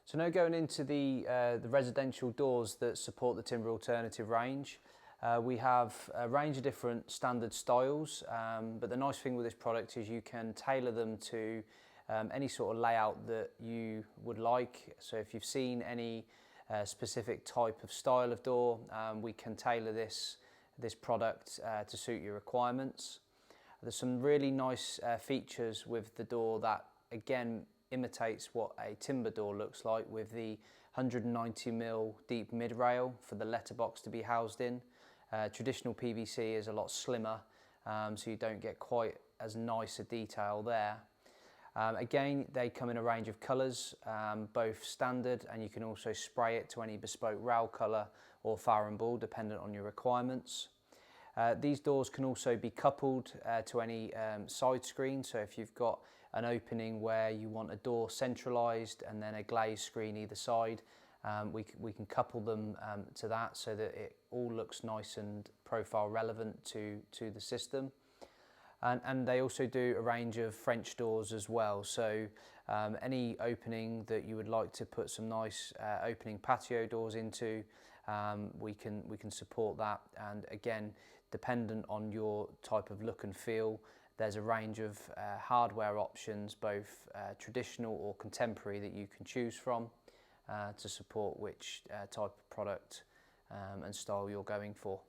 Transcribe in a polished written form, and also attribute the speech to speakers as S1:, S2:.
S1: So now going into the residential doors that support the timber alternative range. We have a range of different standard styles, but the nice thing with this product is you can tailor them to any sort of layout that you would like. So if you've seen any specific type of style of door, we can tailor this product to suit your requirements. There's some really nice features with the door that again imitates what a timber door looks like, with the 190mm deep mid rail for the letterbox to be housed in. Traditional PVC is a lot slimmer, so you don't get quite as nice a detail there. Again, they come in a range of colours, both standard, and you can also spray it to any bespoke rail colour or Farrow and Ball, dependent on your requirements. These doors can also be coupled to any side screen, so if you've got an opening where you want a door centralised and then a glazed screen either side, we can couple them to that so that it all looks nice and profile relevant to the system. And they also do a range of French doors as well, so any opening that you would like to put some nice opening patio doors into, we can support that. And again, dependent on your type of look and feel, there's a range of hardware options, both traditional or contemporary, that you can choose from to support which type of product and style you're going for.